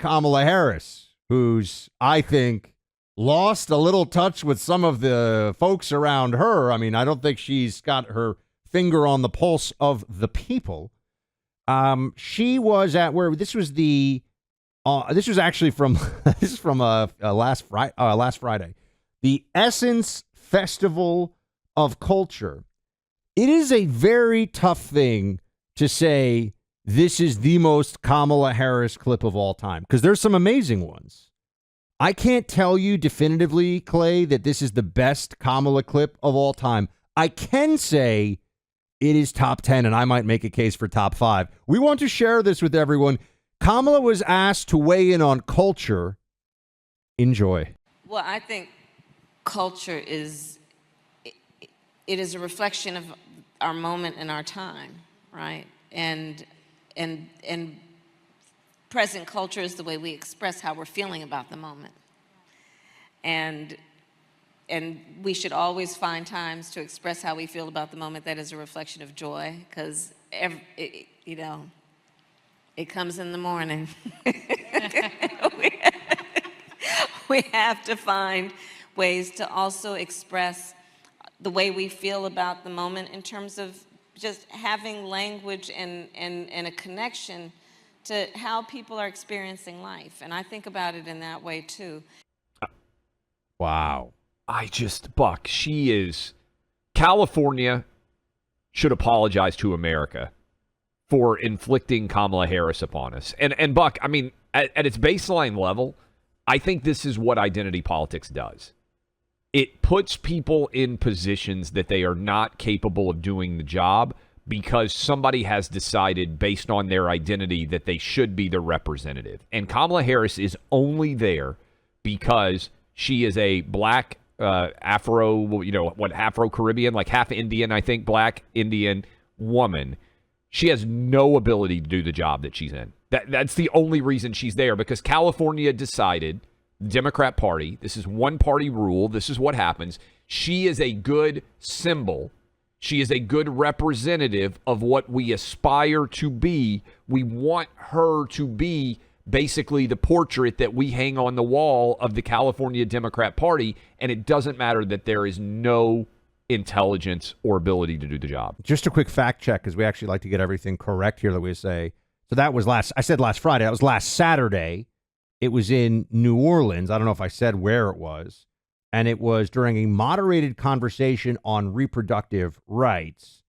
Kamala Harris, who's, I think, lost a little touch with some of the folks around her. I mean, I don't think she's got her finger on the pulse of the people. She was at where this was the this was actually from this is from last Friday, the Essence Festival of Culture. It is a very tough thing to say this is the most Kamala Harris clip of all time, because there's some amazing ones. I can't tell you definitively, Clay, that this is the best Kamala clip of all time. I can say it is top 10, and I might make a case for top 5. We want to share this with everyone. Kamala was asked to weigh in on culture. Enjoy. Well, I think culture is a reflection of our moment and our time, right? And present culture is the way we express how we're feeling about the moment. And we should always find times to express how we feel about the moment that is a reflection of joy, because it comes in the morning. We have to find ways to also express the way we feel about the moment in terms of just having language and a connection to how people are experiencing life. And I think about it in that way, too. Wow. Buck, California should apologize to America for inflicting Kamala Harris upon us. And Buck, I mean, at its baseline level, I think this is what identity politics does. It puts people in positions that they are not capable of doing the job because somebody has decided based on their identity that they should be the representative. And Kamala Harris is only there because she is a black Afro-Caribbean, like half Indian, I think, black Indian woman. She has no ability to do the job that she's in. That's the only reason she's there, because California decided, the Democrat Party, this is one-party rule, this is what happens. She is a good symbol. She is a good representative of what we aspire to be. We want her to be basically the portrait that we hang on the wall of the California Democrat Party, and it doesn't matter that there is no intelligence or ability to do the job. Just a quick fact check, because we actually like to get everything correct here that we say. So that was I said last Friday. That was last Saturday. It was in New Orleans. I don't know if I said where it was. And it was during a moderated conversation on reproductive rights.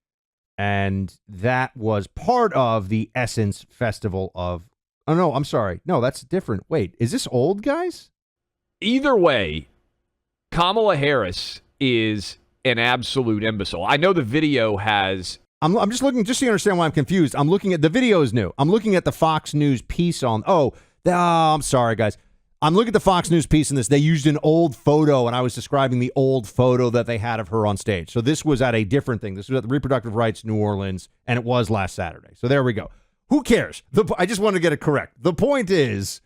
And that was part of the Essence Festival of... Oh, no, I'm sorry. No, that's different. Wait, is this old, guys? Either way, Kamala Harris is an absolute imbecile. I know the video has... I'm just looking, just so you understand why I'm confused. I'm looking at... The video is new. I'm looking at the Fox News piece on... I'm sorry, guys. I'm looking at the Fox News piece in this. They used an old photo, and I was describing the old photo that they had of her on stage. So this was at a different thing. This was at the Reproductive Rights New Orleans, and it was last Saturday. So there we go. Who cares? I just want to get it correct. The point is,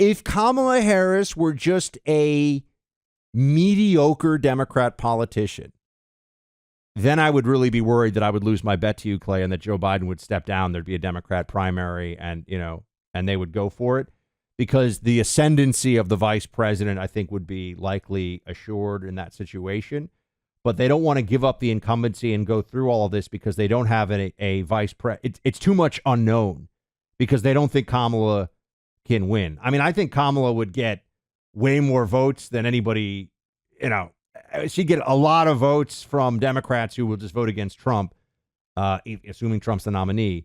if Kamala Harris were just a mediocre Democrat politician, then I would really be worried that I would lose my bet to you, Clay, and that Joe Biden would step down. There'd be a Democrat primary, and they would go for it, because the ascendancy of the vice president, I think, would be likely assured in that situation. But they don't want to give up the incumbency and go through all of this because they don't have a vice president. It's too much unknown, because they don't think Kamala can win. I mean, I think Kamala would get way more votes than anybody. She'd get a lot of votes from Democrats who will just vote against Trump, assuming Trump's the nominee.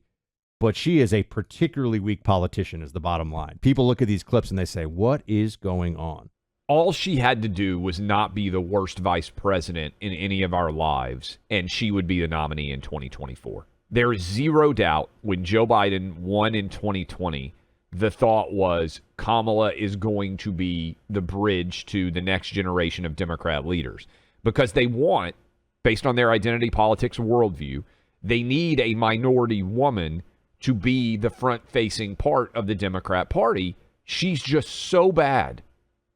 But she is a particularly weak politician, is the bottom line. People look at these clips and they say, what is going on? All she had to do was not be the worst vice president in any of our lives, and she would be the nominee in 2024. There is zero doubt when Joe Biden won in 2020, the thought was Kamala is going to be the bridge to the next generation of Democrat leaders, because they want, based on their identity politics worldview, they need a minority woman to be the front-facing part of the Democrat Party. She's just so bad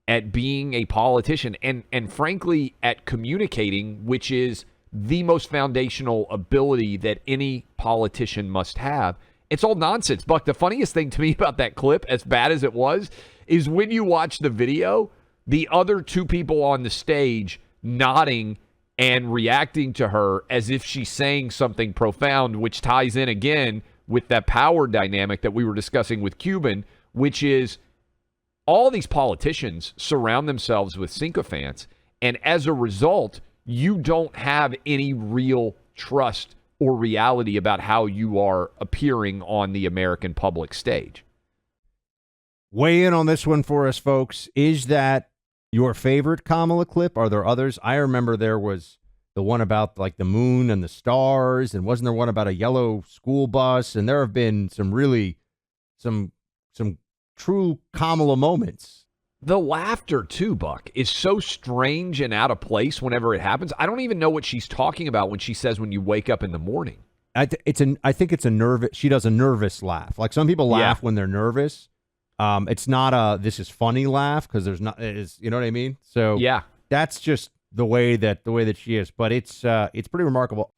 at being a politician and frankly at communicating, which is the most foundational ability that any politician must have. It's all nonsense. Buck, the funniest thing to me about that clip, as bad as it was, is when you watch the video, the other two people on the stage nodding and reacting to her as if she's saying something profound, which ties in again with that power dynamic that we were discussing with Cuban, which is all these politicians surround themselves with sycophants, and as a result, you don't have any real trust or reality about how you are appearing on the American public stage. Weigh in on this one for us, folks. Is that your favorite Kamala clip? Are there others? I remember there was the one about like the moon and the stars, and wasn't there one about a yellow school bus? And there have been some true Kamala moments. The laughter, too, Buck, is so strange and out of place whenever it happens. I don't even know what she's talking about when she says when you wake up in the morning. I think it's a nervous. She does a nervous laugh. Like some people laugh when they're nervous. It's not a this is funny laugh because there's not. You know what I mean? So yeah, that's just the way that she is. But it's pretty remarkable.